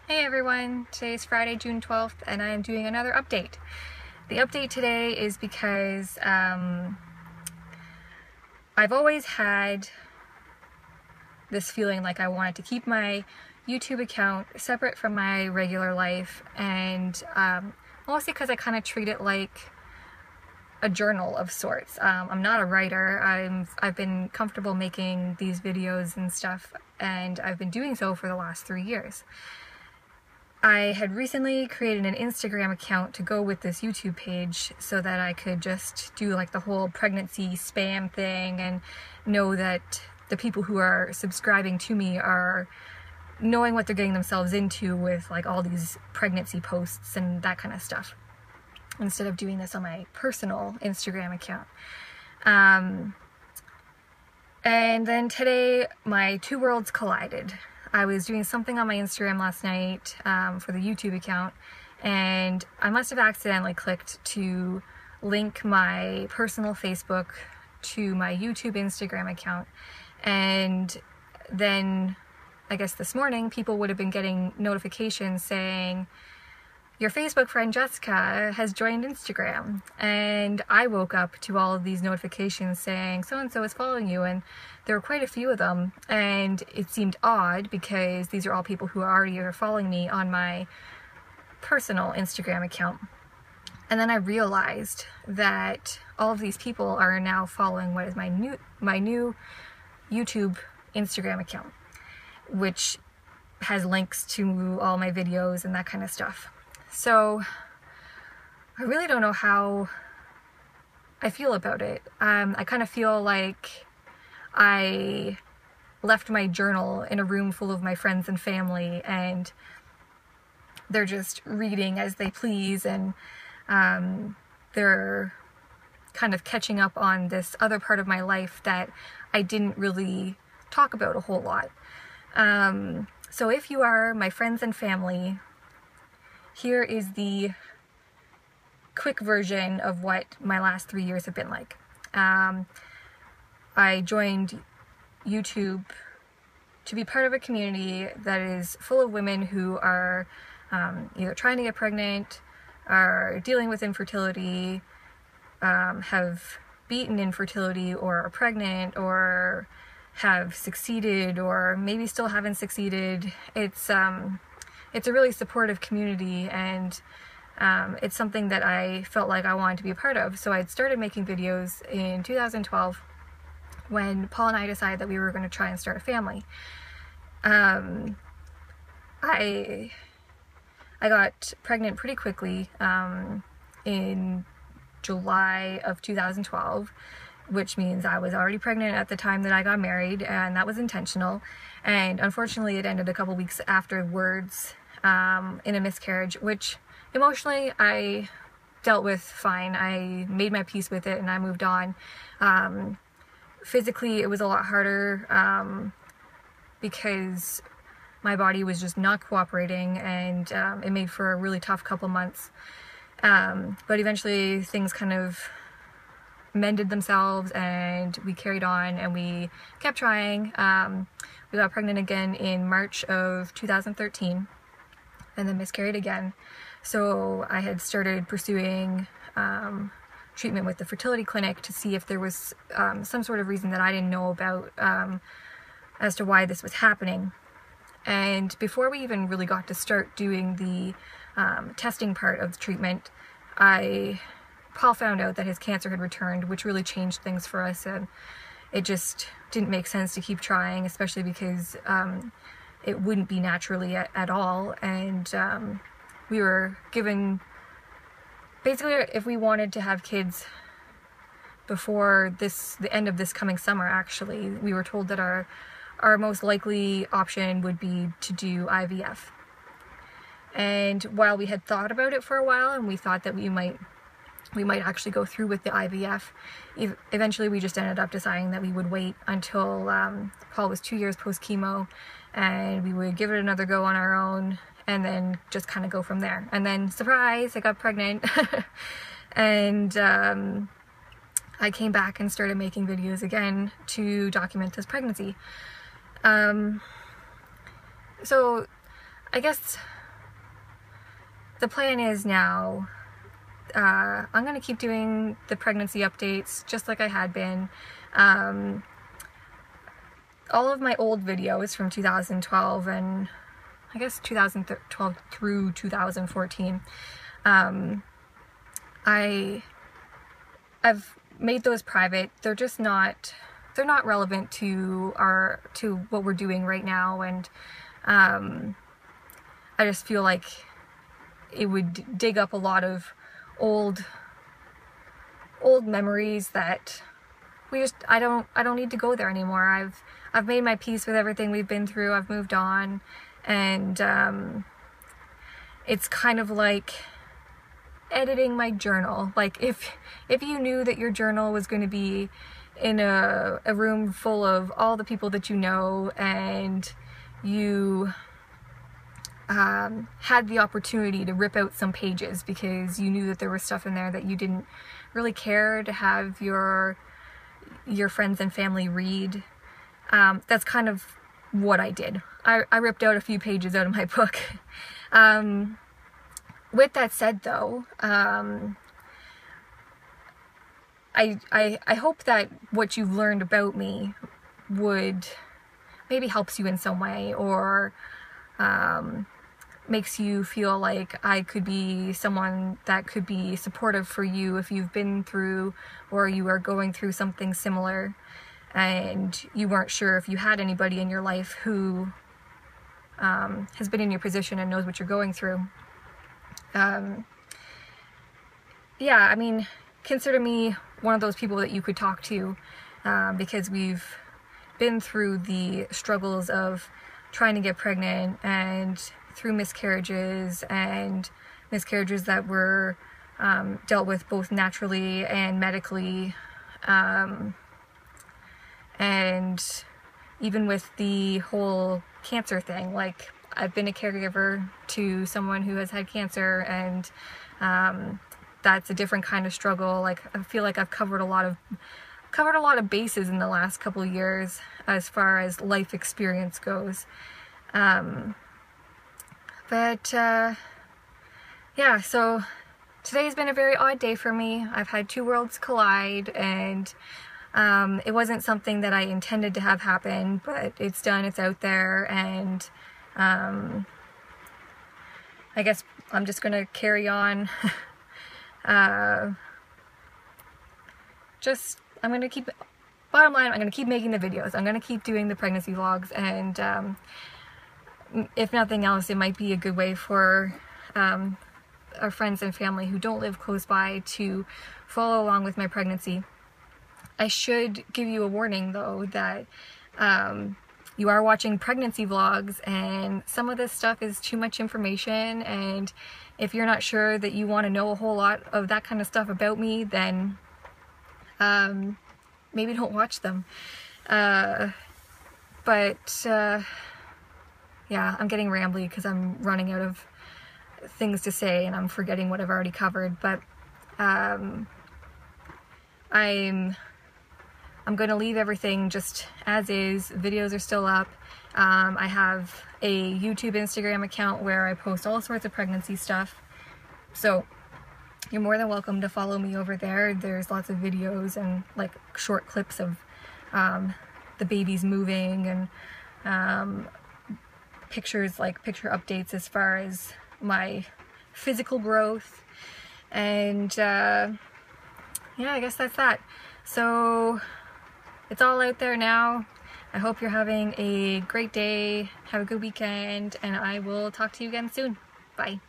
Hey everyone, today's Friday, June 12th, and I am doing another update. The update today is because I've always had this feeling like I wanted to keep my YouTube account separate from my regular life, and mostly because I kind of treat it like a journal of sorts. I'm not a writer. I've been comfortable making these videos and stuff, and I've been doing so for the last 3 years. I had recently created an Instagram account to go with this YouTube page so that I could just do like the whole pregnancy spam thing and know that the people who are subscribing to me are knowing what they're getting themselves into with like all these pregnancy posts and that kind of stuff, instead of doing this on my personal Instagram account. And then today my two worlds collided. I was doing something on my Instagram last night for the YouTube account, and I must have accidentally clicked to link my personal Facebook to my YouTube Instagram account, and then I guess this morning people would have been getting notifications saying, your Facebook friend Jessica has joined Instagram, and I woke up to all of these notifications saying so-and-so is following you, and there were quite a few of them, and it seemed odd because these are all people who already are following me on my personal Instagram account. And then I realized that all of these people are now following what is my new YouTube Instagram account, which has links to all my videos and that kind of stuff. So I really don't know how I feel about it. I kind of feel like I left my journal in a room full of my friends and family, and they're just reading as they please, and they're kind of catching up on this other part of my life that I didn't really talk about a whole lot. So if you are my friends and family, here is the quick version of what my last 3 years have been like. I joined YouTube to be part of a community that is full of women who are either trying to get pregnant, are dealing with infertility, have beaten infertility, or are pregnant, or have succeeded, or maybe still haven't succeeded. It's a really supportive community, and it's something that I felt like I wanted to be a part of. So I'd started making videos in 2012 when Paul and I decided that we were going to try and start a family. I got pregnant pretty quickly in July of 2012, which means I was already pregnant at the time that I got married, and that was intentional. And unfortunately it ended a couple weeks afterwards in a miscarriage, which emotionally I dealt with fine. I made my peace with it and I moved on. Physically it was a lot harder because my body was just not cooperating, and it made for a really tough couple months. But eventually things kind of mended themselves, and we carried on and we kept trying. We got pregnant again in March of 2013 and then miscarried again. So I had started pursuing treatment with the fertility clinic to see if there was some sort of reason that I didn't know about as to why this was happening. And before we even really got to start doing the testing part of the treatment, Paul found out that his cancer had returned, which really changed things for us, and it just didn't make sense to keep trying, especially because it wouldn't be naturally at all. And we were given, basically, if we wanted to have kids before the end of this coming summer, actually, we were told that our most likely option would be to do IVF. And while we had thought about it for a while, and we thought that we might actually go through with the IVF, eventually we just ended up deciding that we would wait until Paul was 2 years post-chemo, and we would give it another go on our own, and then just kind of go from there. And then, surprise, I got pregnant. And I came back and started making videos again to document this pregnancy. So I guess the plan is now, I'm going to keep doing the pregnancy updates just like I had been. All of my old videos from 2012 and I guess 2012 through 2014, I've made those private. They're just not, they're not relevant to what we're doing right now, and I just feel like it would dig up a lot of old memories that I don't need to go there anymore. I've made my peace with everything we've been through. I've moved on, and it's kind of like editing my journal. Like if you knew that your journal was going to be in a room full of all the people that you know, and you had the opportunity to rip out some pages because you knew that there was stuff in there that you didn't really care to have your friends and family read, that's kind of what I did. I ripped out a few pages out of my book. With that said though, I hope that what you've learned about me would maybe helps you in some way, or makes you feel like I could be someone that could be supportive for you if you've been through or you are going through something similar and you weren't sure if you had anybody in your life who has been in your position and knows what you're going through. Yeah, I mean, consider me one of those people that you could talk to, because we've been through the struggles of trying to get pregnant and through miscarriages that were dealt with both naturally and medically, and even with the whole cancer thing. Like, I've been a caregiver to someone who has had cancer, and that's a different kind of struggle. Like, I feel like I've covered a lot of bases in the last couple of years as far as life experience goes. Yeah, so today's been a very odd day for me. I've had two worlds collide, and it wasn't something that I intended to have happen, but it's done, it's out there, and I guess I'm just gonna carry on. I'm gonna keep, bottom line, I'm gonna keep making the videos. I'm gonna keep doing the pregnancy vlogs, and if nothing else, it might be a good way for our friends and family who don't live close by to follow along with my pregnancy. I should give you a warning though that you are watching pregnancy vlogs, and some of this stuff is too much information, and if you're not sure that you want to know a whole lot of that kind of stuff about me, then maybe don't watch them. Yeah, I'm getting rambly because I'm running out of things to say and I'm forgetting what I've already covered, but I'm going to leave everything just as is. Videos are still up. I have a YouTube, Instagram account where I post all sorts of pregnancy stuff, so you're more than welcome to follow me over there. There's lots of videos and like short clips of the babies moving, and pictures, like picture updates as far as my physical growth, and yeah, I guess that's that. So it's all out there now. I hope you're having a great day, have a good weekend, and I will talk to you again soon. Bye.